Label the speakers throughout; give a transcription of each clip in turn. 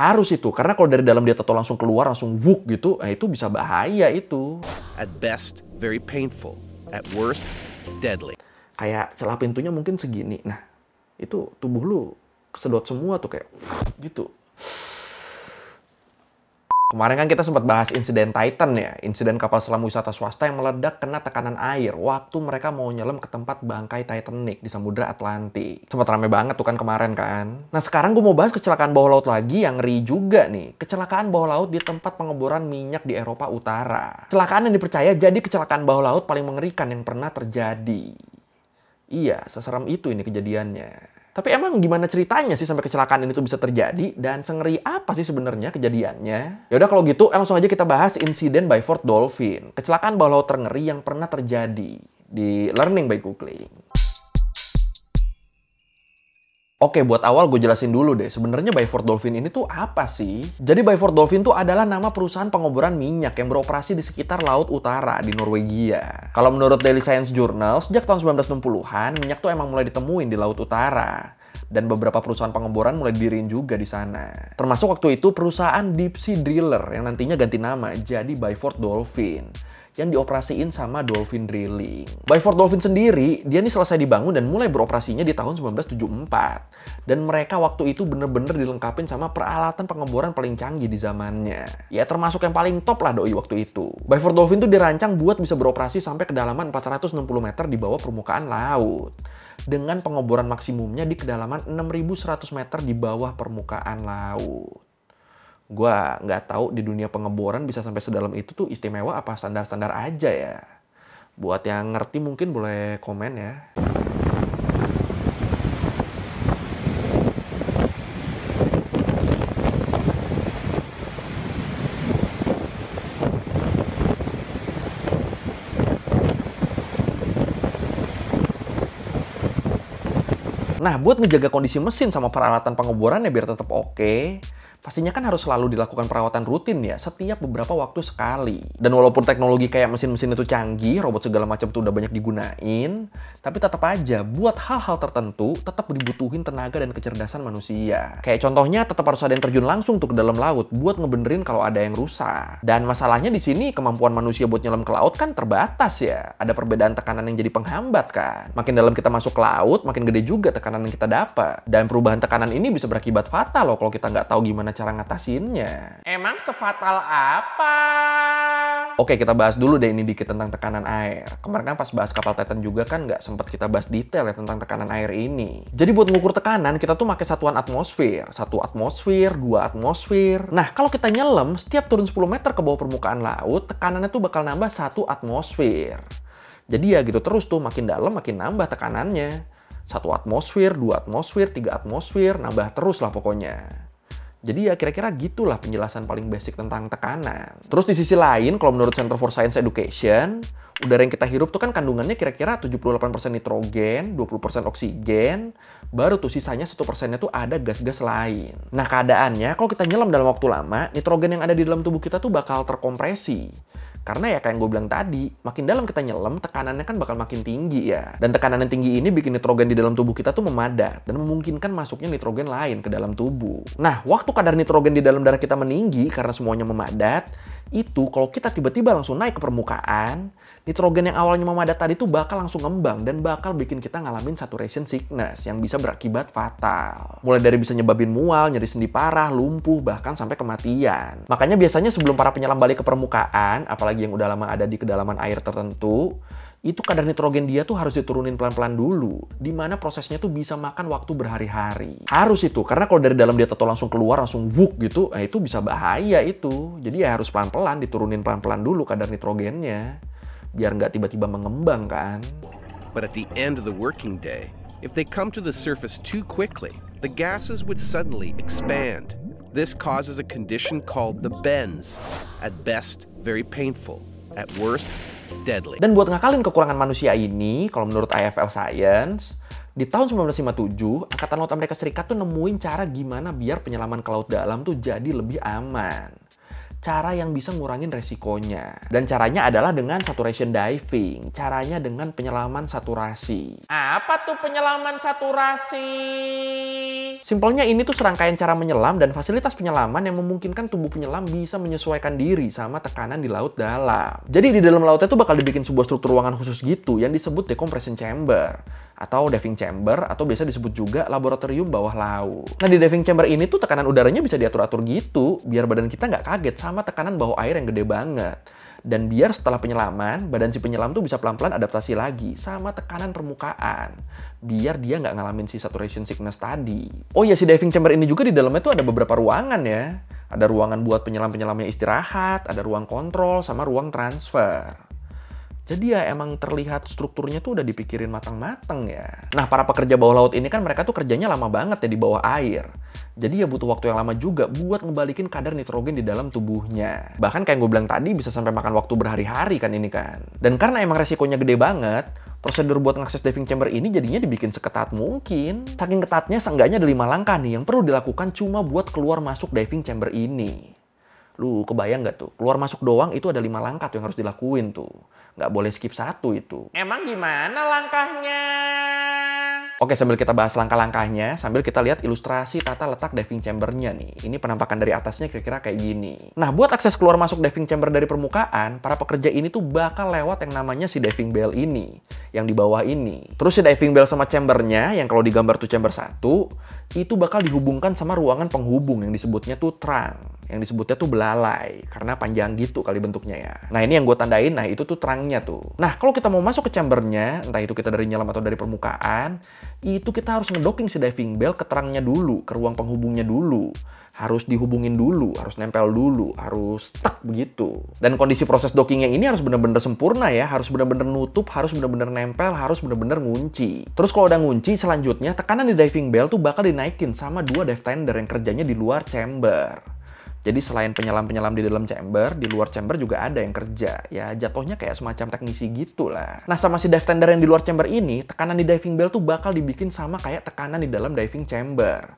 Speaker 1: Harus itu, karena kalau dari dalam dia tato langsung keluar, langsung wuk gitu, itu bisa bahaya itu.
Speaker 2: At best, very painful. At worst, deadly.
Speaker 1: Kayak celah pintunya mungkin segini. Nah, itu tubuh lu kesedot semua tuh kayak gitu. Kemarin kan kita sempat bahas insiden Titan ya, insiden kapal selam wisata swasta yang meledak kena tekanan air waktu mereka mau nyelam ke tempat bangkai Titanic di Samudra Atlantik. Sempat rame banget tuh kan kemarin kan. Nah sekarang gue mau bahas kecelakaan bawah laut lagi yang ngeri juga nih. Kecelakaan bawah laut di tempat pengeboran minyak di Eropa Utara. Kecelakaan yang dipercaya jadi kecelakaan bawah laut paling mengerikan yang pernah terjadi. Iya, seseram itu ini kejadiannya. Tapi emang gimana ceritanya sih sampai kecelakaan ini tuh bisa terjadi? Dan sengeri apa sih sebenarnya kejadiannya? Yaudah kalau gitu langsung aja kita bahas insiden by Ford Dolphin. Kecelakaan bawah laut terngeri yang pernah terjadi di Learning by Googling. Oke, buat awal gue jelasin dulu deh, sebenarnya By Ford Dolphin ini tuh apa sih? Jadi By Ford Dolphin tuh adalah nama perusahaan pengeboran minyak yang beroperasi di sekitar Laut Utara di Norwegia. Kalau menurut Daily Science Journal, sejak tahun 1960-an, minyak tuh emang mulai ditemuin di Laut Utara. Dan beberapa perusahaan pengeboran mulai didiriin juga di sana. Termasuk waktu itu perusahaan Deep Sea Driller yang nantinya ganti nama jadi By Ford Dolphin, yang dioperasiin sama Dolphin Drilling. By Ford Dolphin sendiri, dia nih selesai dibangun dan mulai beroperasinya di tahun 1974. Dan mereka waktu itu bener-bener dilengkapin sama peralatan pengeboran paling canggih di zamannya. Ya termasuk yang paling top lah doi waktu itu. By Ford Dolphin tuh dirancang buat bisa beroperasi sampai kedalaman 460 meter di bawah permukaan laut. Dengan pengeboran maksimumnya di kedalaman 6.100 meter di bawah permukaan laut. Gua nggak tahu di dunia pengeboran bisa sampai sedalam itu tuh istimewa apa standar-standar aja ya. Buat yang ngerti mungkin boleh komen ya. Nah, buat ngejaga kondisi mesin sama peralatan pengeborannya biar tetap oke, pastinya kan harus selalu dilakukan perawatan rutin ya, setiap beberapa waktu sekali. Dan walaupun teknologi kayak mesin-mesin itu canggih, robot segala macam tuh udah banyak digunain, tapi tetap aja buat hal-hal tertentu tetap dibutuhin tenaga dan kecerdasan manusia. Kayak contohnya tetap harus ada yang terjun langsung tuh ke dalam laut buat ngebenerin kalau ada yang rusak. Dan masalahnya di sini kemampuan manusia buat nyelam ke laut kan terbatas ya. Ada perbedaan tekanan yang jadi penghambat kan. Makin dalam kita masuk ke laut, makin gede juga tekanan yang kita dapat. Dan perubahan tekanan ini bisa berakibat fatal loh kalau kita nggak tahu gimana cara ngatasinnya. Emang sefatal apa? Oke, kita bahas dulu deh ini dikit tentang tekanan air. Kemarin kan pas bahas kapal Titan juga kan nggak sempat kita bahas detail ya tentang tekanan air ini. Jadi buat mengukur tekanan, kita tuh pakai satuan atmosfer. 1 atmosfer, 2 atmosfer. Nah, kalau kita nyelam, setiap turun 10 meter ke bawah permukaan laut, tekanannya tuh bakal nambah 1 atmosfer. Jadi ya gitu terus tuh, makin dalam makin nambah tekanannya. 1 atmosfer, 2 atmosfer, 3 atmosfer, nambah terus lah pokoknya. Jadi ya kira-kira gitulah penjelasan paling basic tentang tekanan. Terus di sisi lain, kalau menurut Center for Science Education, udara yang kita hirup tuh kan kandungannya kira-kira 78% nitrogen, 20% oksigen, baru tuh sisanya 1%-nya tuh ada gas-gas lain. Nah keadaannya, kalau kita nyelam dalam waktu lama, nitrogen yang ada di dalam tubuh kita tuh bakal terkompresi. Karena ya kayak yang gue bilang tadi, makin dalam kita nyelam, tekanannya kan bakal makin tinggi ya. Dan tekanan yang tinggi ini bikin nitrogen di dalam tubuh kita tuh memadat dan memungkinkan masuknya nitrogen lain ke dalam tubuh. Nah, waktu kadar nitrogen di dalam darah kita meninggi karena semuanya memadat, itu kalau kita tiba-tiba langsung naik ke permukaan, nitrogen yang awalnya memadat tadi tuh bakal langsung ngembang dan bakal bikin kita ngalamin saturation sickness yang bisa berakibat fatal. Mulai dari bisa nyebabin mual, nyeri sendi parah, lumpuh, bahkan sampai kematian. Makanya biasanya sebelum para penyelam balik ke permukaan, apalagi yang udah lama ada di kedalaman air tertentu, itu kadar nitrogen dia tuh harus diturunin pelan-pelan dulu, dimana prosesnya tuh bisa makan waktu berhari-hari. Harus itu, karena kalau dari dalam dia tato langsung keluar, langsung wuk gitu, itu bisa bahaya itu. Jadi ya harus pelan-pelan, diturunin pelan-pelan dulu kadar nitrogennya, biar nggak tiba-tiba mengembang kan.
Speaker 2: But at the end of the working day, if they come to the surface too quickly, the gases would suddenly expand. This causes a condition called the bends. At best, very painful. At worst, deadly.
Speaker 1: Dan buat ngakalin kekurangan manusia ini, kalau menurut IFL Science, di tahun 1957, Angkatan Laut Amerika Serikat tuh nemuin cara gimana biar penyelaman ke laut dalam tuh jadi lebih aman. cara yang bisa ngurangin resikonya. Dan caranya adalah dengan saturation diving. Caranya dengan penyelaman saturasi. Apa tuh penyelaman saturasi? Simpelnya ini tuh serangkaian cara menyelam dan fasilitas penyelaman yang memungkinkan tubuh penyelam bisa menyesuaikan diri sama tekanan di laut dalam. Jadi di dalam lautnya tuh bakal dibikin sebuah struktur ruangan khusus gitu yang disebut decompression chamber atau diving chamber, atau biasa disebut juga laboratorium bawah laut. Nah, di diving chamber ini tuh tekanan udaranya bisa diatur-atur gitu, biar badan kita nggak kaget sama tekanan bawah air yang gede banget. Dan biar setelah penyelaman, badan si penyelam tuh bisa pelan-pelan adaptasi lagi sama tekanan permukaan. Biar dia nggak ngalamin si saturation sickness tadi. Oh ya, si diving chamber ini juga di dalamnya tuh ada beberapa ruangan ya. Ada ruangan buat penyelam-penyelamnya istirahat, ada ruang kontrol, sama ruang transfer. Jadi ya emang terlihat strukturnya tuh udah dipikirin matang-matang ya. Nah, para pekerja bawah laut ini kan mereka tuh kerjanya lama banget ya di bawah air. Jadi ya butuh waktu yang lama juga buat ngebalikin kadar nitrogen di dalam tubuhnya. Bahkan kayak gue bilang tadi bisa sampai makan waktu berhari-hari kan ini kan. Dan karena emang resikonya gede banget, prosedur buat ngakses diving chamber ini jadinya dibikin seketat mungkin. Saking ketatnya seenggaknya ada 5 langkah nih yang perlu dilakukan cuma buat keluar masuk diving chamber ini. Lu kebayang nggak tuh? Keluar masuk doang itu ada 5 langkah tuh yang harus dilakuin tuh. Nggak boleh skip 1 itu. Emang gimana langkahnya? Oke, sambil kita bahas langkah-langkahnya, sambil kita lihat ilustrasi tata letak diving chambernya nih. Ini penampakan dari atasnya kira-kira kayak gini. Nah, buat akses keluar masuk diving chamber dari permukaan, para pekerja ini tuh bakal lewat yang namanya si diving bell ini. Yang di bawah ini. Terus si diving bell sama chambernya, yang kalau digambar tuh chamber 1, itu bakal dihubungkan sama ruangan penghubung yang disebutnya tuh trunk. Yang disebutnya tuh belalai, karena panjang gitu kali bentuknya ya. Nah, ini yang gue tandain, nah itu tuh trunknya tuh. Nah, kalau kita mau masuk ke chambernya, entah itu kita dari nyelam atau dari permukaan, itu kita harus ngedocking si diving bell ke trunknya dulu, ke ruang penghubungnya dulu. Harus dihubungin dulu, harus nempel dulu, harus tak begitu. Dan kondisi proses dockingnya ini harus benar-benar sempurna ya, harus benar-benar nutup, harus benar-benar nempel, harus benar-benar ngunci. Terus kalau udah ngunci, selanjutnya tekanan di diving bell tuh bakal dinaikin sama 2 dive tender yang kerjanya di luar chamber. Jadi selain penyelam-penyelam di dalam chamber, di luar chamber juga ada yang kerja. Ya jatuhnya kayak semacam teknisi gitu lah. Nah, sama si dive tender yang di luar chamber ini, tekanan di diving bell tuh bakal dibikin sama kayak tekanan di dalam diving chamber.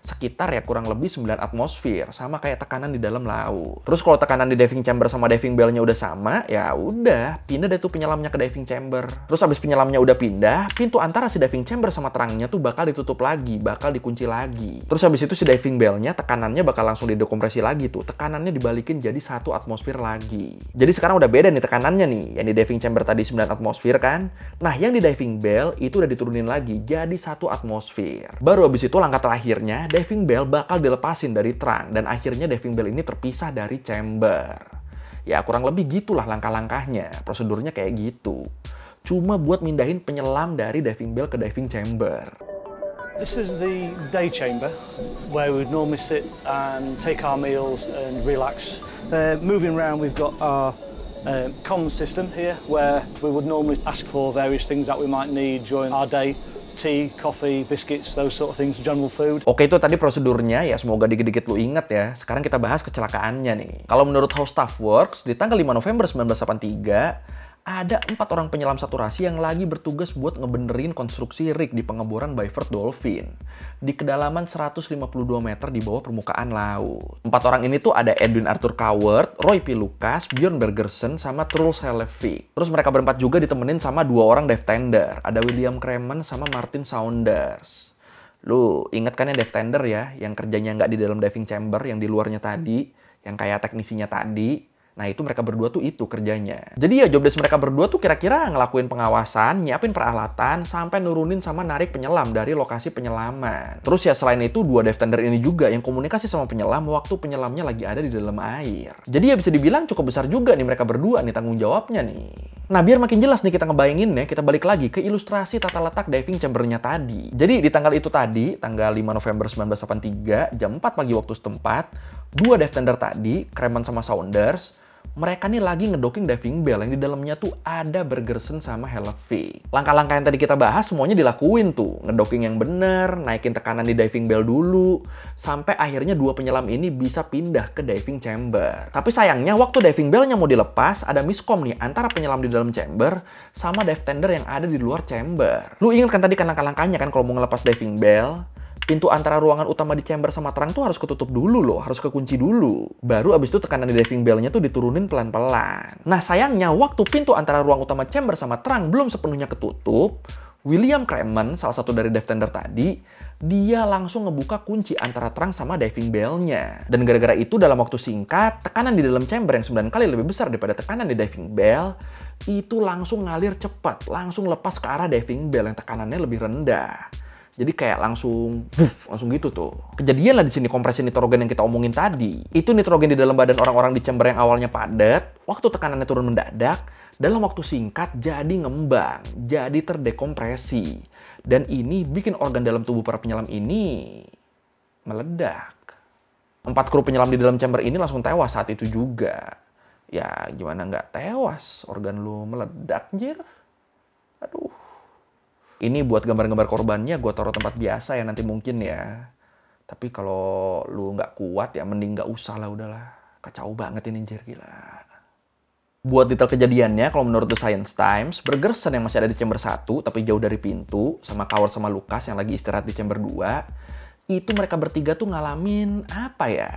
Speaker 1: Sekitar ya kurang lebih 9 atmosfer, sama kayak tekanan di dalam laut. Terus kalau tekanan di diving chamber sama diving bellnya udah sama, ya udah, pindah deh tuh penyelamnya ke diving chamber. Terus abis penyelamnya udah pindah, pintu antara si diving chamber sama trunknya tuh bakal ditutup lagi, bakal dikunci lagi. Terus abis itu si diving bellnya, tekanannya bakal langsung didekompresi lagi tuh. Tekanannya dibalikin jadi 1 atmosfer lagi. Jadi sekarang udah beda nih tekanannya nih. Yang di diving chamber tadi 9 atmosfer kan. Nah, yang di diving bell itu udah diturunin lagi jadi 1 atmosfer. Baru abis itu langkah terakhirnya, diving bell bakal dilepasin dari trunk dan akhirnya diving bell ini terpisah dari chamber. Ya kurang lebih gitulah langkah-langkahnya, prosedurnya kayak gitu. Cuma buat mindahin penyelam dari diving bell ke diving chamber.
Speaker 3: This is the day chamber where we would normally sit and take our meals and relax. Moving around, we've got our comm system here where we would normally ask for various things that we might need during our day. Tea, coffee, biscuits, those sort of things, general food.
Speaker 1: Oke, itu tadi prosedurnya ya, semoga dikit-dikit lu inget ya. Sekarang kita bahas kecelakaannya nih. Kalau menurut How Stuff Works, di tanggal 5 November 1983, ada 4 orang penyelam saturasi yang lagi bertugas buat ngebenerin konstruksi rig di pengeboran Byford Dolphin di kedalaman 152 meter di bawah permukaan laut. 4 orang ini tuh ada Edwin Arthur Coward, Roy P. Lucas, Bjorn Bergersen, sama Truls Hellevik. Terus mereka berempat juga ditemenin sama 2 orang dive tender, ada William Kremen sama Martin Saunders. Lu inget kan ya dive tender ya, yang kerjanya nggak di dalam diving chamber, yang di luarnya tadi, yang kayak teknisinya tadi. Nah, itu mereka berdua tuh itu kerjanya. Jadi ya jobdesk mereka berdua tuh kira-kira ngelakuin pengawasan, nyiapin peralatan, sampai nurunin sama narik penyelam dari lokasi penyelaman. Terus ya selain itu 2 dive tender ini juga yang komunikasi sama penyelam waktu penyelamnya lagi ada di dalam air. Jadi ya bisa dibilang cukup besar juga nih mereka berdua nih tanggung jawabnya nih. Nah, biar makin jelas nih kita ngebayangin ya, kita balik lagi ke ilustrasi tata letak diving chambernya tadi. Jadi di tanggal itu tadi, tanggal 5 November 1983, jam 4 pagi waktu setempat, 2 dive tender tadi, Kremen sama Saunders, mereka nih lagi ngedocking diving bell yang di dalamnya tuh ada Bergersen sama Hellevik. Langkah-langkah yang tadi kita bahas semuanya dilakuin tuh. Ngedocking yang bener, naikin tekanan di diving bell dulu, sampai akhirnya 2 penyelam ini bisa pindah ke diving chamber. Tapi sayangnya waktu diving bellnya mau dilepas, ada miskom nih antara penyelam di dalam chamber sama dive tender yang ada di luar chamber. Lu ingat kan tadi kan langkah-langkahnya kan kalau mau ngelepas diving bell? pintu antara ruangan utama di chamber sama terang tuh harus ketutup dulu loh, harus kekunci dulu. Baru abis itu tekanan di diving bell-nya tuh diturunin pelan-pelan. Nah sayangnya waktu pintu antara ruang utama chamber sama terang belum sepenuhnya ketutup, William Kremen, salah satu dari dive tender tadi, dia langsung ngebuka kunci antara terang sama diving bell-nya. Dan gara-gara itu dalam waktu singkat, tekanan di dalam chamber yang 9 kali lebih besar daripada tekanan di diving bell, itu langsung ngalir cepat, langsung lepas ke arah diving bell yang tekanannya lebih rendah. Jadi kayak langsung gitu tuh. Kejadian lah di sini kompresi nitrogen yang kita omongin tadi. Itu nitrogen di dalam badan orang-orang di chamber yang awalnya padat, waktu tekanannya turun mendadak, dalam waktu singkat jadi ngembang, jadi terdekompresi. Dan ini bikin organ dalam tubuh para penyelam ini meledak. 4 kru penyelam di dalam chamber ini langsung tewas saat itu juga. Ya gimana nggak tewas, organ lu meledak, anjir. Aduh. Ini buat gambar-gambar korbannya gue taruh tempat biasa ya nanti mungkin ya. Tapi kalau lu nggak kuat ya mending nggak usah lah, udahlah. Kacau banget ini anjir, gila. Buat detail kejadiannya, kalau menurut The Science Times, Bergersen yang masih ada di chamber 1 tapi jauh dari pintu, sama Coward sama Lucas yang lagi istirahat di chamber 2, itu mereka bertiga tuh ngalamin apa ya?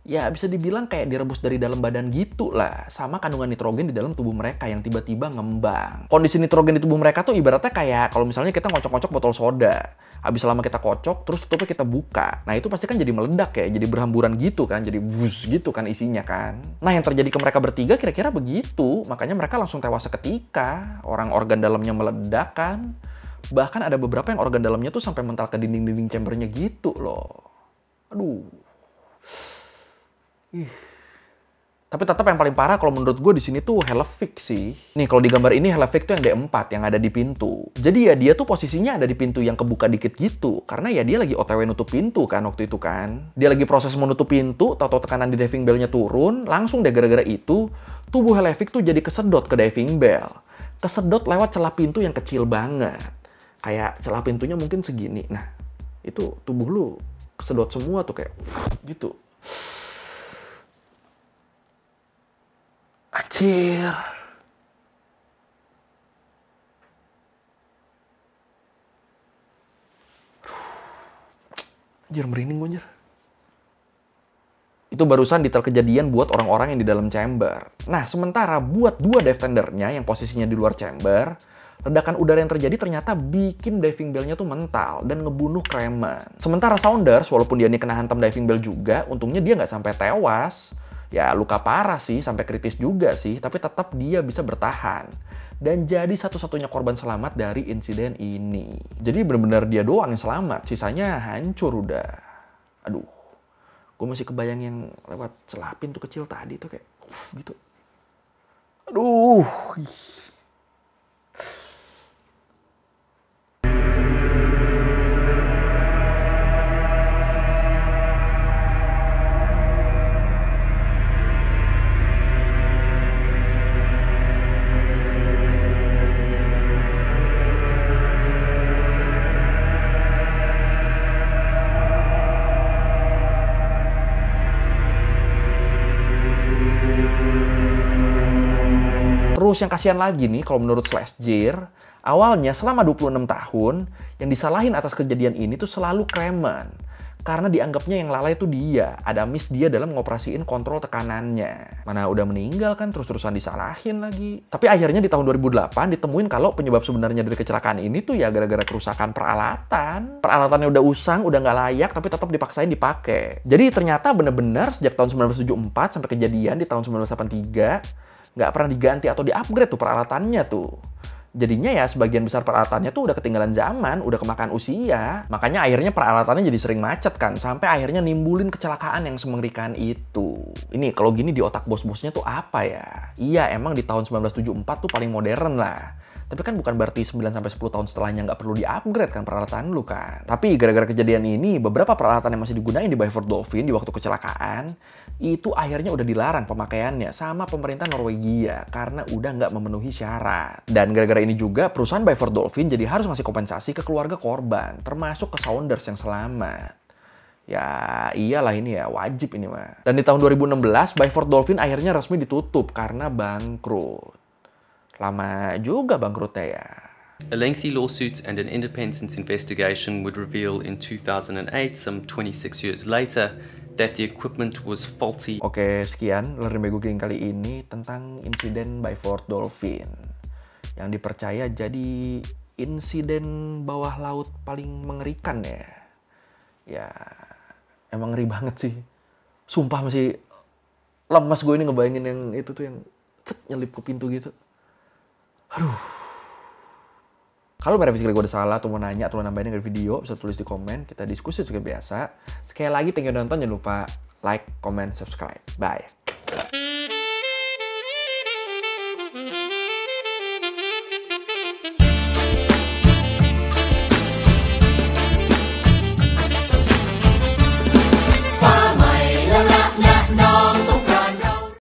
Speaker 1: Ya bisa dibilang kayak direbus dari dalam badan gitu lah, sama kandungan nitrogen di dalam tubuh mereka yang tiba-tiba ngembang. Kondisi nitrogen di tubuh mereka tuh ibaratnya kayak kalau misalnya kita ngocok-ngocok botol soda. Habis lama kita kocok, terus tutupnya kita buka. Nah itu pasti kan jadi meledak ya, jadi berhamburan gitu kan, jadi bus gitu kan isinya kan. Nah yang terjadi ke mereka bertiga kira-kira begitu, makanya mereka langsung tewas seketika. Orang organ dalamnya meledak kan. Bahkan ada beberapa yang organ dalamnya tuh sampai mental ke dinding-dinding chambernya gitu loh. Aduh. Tapi tetap yang paling parah kalau menurut gue di sini tuh Hellevick sih. Nih kalau di gambar ini Hellevick tuh yang D4 yang ada di pintu. Jadi ya dia tuh posisinya ada di pintu yang kebuka dikit gitu. Karena ya dia lagi OTW nutup pintu kan waktu itu kan. Dia lagi proses menutup pintu, tahu-tahu tekanan di diving bell-nya turun, langsung deh gara-gara itu tubuh Hellevick tuh jadi kesedot ke diving bell. Kesedot lewat celah pintu yang kecil banget. Kayak celah pintunya mungkin segini. Nah itu tubuh lu kesedot semua tuh kayak gitu. Anjir. Anjir, merinding gue anjir. Itu barusan detail kejadian buat orang-orang yang di dalam chamber. Nah, sementara buat 2 dive tendernya yang posisinya di luar chamber, ledakan udara yang terjadi ternyata bikin diving bell-nya tuh mental dan ngebunuh Kremen. Sementara Saunders, walaupun dia nih kena hantam diving bell juga, untungnya dia nggak sampai tewas. Ya luka parah sih, sampai kritis juga sih, tapi tetap dia bisa bertahan. Dan jadi satu-satunya korban selamat dari insiden ini. Jadi benar-benar dia doang yang selamat, sisanya hancur udah. Aduh, gue masih kebayang yang lewat celah pintu kecil tadi tuh kayak gitu. Aduh. Terus yang kasihan lagi nih kalau menurut Schlesinger, awalnya selama 26 tahun yang disalahin atas kejadian ini tuh selalu Kremen. Karena dianggapnya yang lalai itu dia, ada miss dia dalam ngoperasiin kontrol tekanannya. Mana udah meninggal kan terus-terusan disalahin lagi. Tapi akhirnya di tahun 2008 ditemuin kalau penyebab sebenarnya dari kecelakaan ini tuh ya gara-gara kerusakan peralatan. Peralatannya udah usang, udah nggak layak tapi tetap dipaksain dipakai. Jadi ternyata bener-bener sejak tahun 1974 sampai kejadian di tahun 1983 nggak pernah diganti atau di-upgrade tuh peralatannya tuh. Jadinya ya sebagian besar peralatannya tuh udah ketinggalan zaman, udah kemakan usia. Makanya akhirnya peralatannya jadi sering macet kan, sampai akhirnya nimbulin kecelakaan yang semengerikan itu. Ini kalau gini di otak bos-bosnya tuh apa ya? Iya emang di tahun 1974 tuh paling modern lah. Tapi kan bukan berarti 9-10 tahun setelahnya nggak perlu di-upgrade kan peralatan lu kan. Tapi gara-gara kejadian ini, beberapa peralatan yang masih digunain di Byford Dolphin di waktu kecelakaan, itu akhirnya udah dilarang pemakaiannya sama pemerintah Norwegia karena udah nggak memenuhi syarat. Dan gara-gara ini juga, perusahaan Byford Dolphin jadi harus ngasih kompensasi ke keluarga korban, termasuk ke Saunders yang selamat. Ya iyalah ini ya, wajib ini mah. Dan di tahun 2016, Byford Dolphin akhirnya resmi ditutup karena bangkrut. Lama juga bangkrutnya ya.
Speaker 4: A lengthy lawsuit and an independent investigation would reveal in 2008, some 26 years later, that the equipment was faulty.
Speaker 1: Oke, sekian Learning by Googling kali ini tentang insiden Byford Dolphin yang dipercaya jadi insiden bawah laut paling mengerikan ya. Ya, emang ngeri banget sih. Sumpah masih lemas gue ini ngebayangin yang itu tuh yang nyelip ke pintu gitu. Aduh. Kalau merevisi gue udah salah atau mau nanya atau mau nambahin dari video, bisa tulis di komen. Kita diskusi juga biasa. Sekali lagi, thank you udah nonton. Jangan lupa like, comment, subscribe. Bye.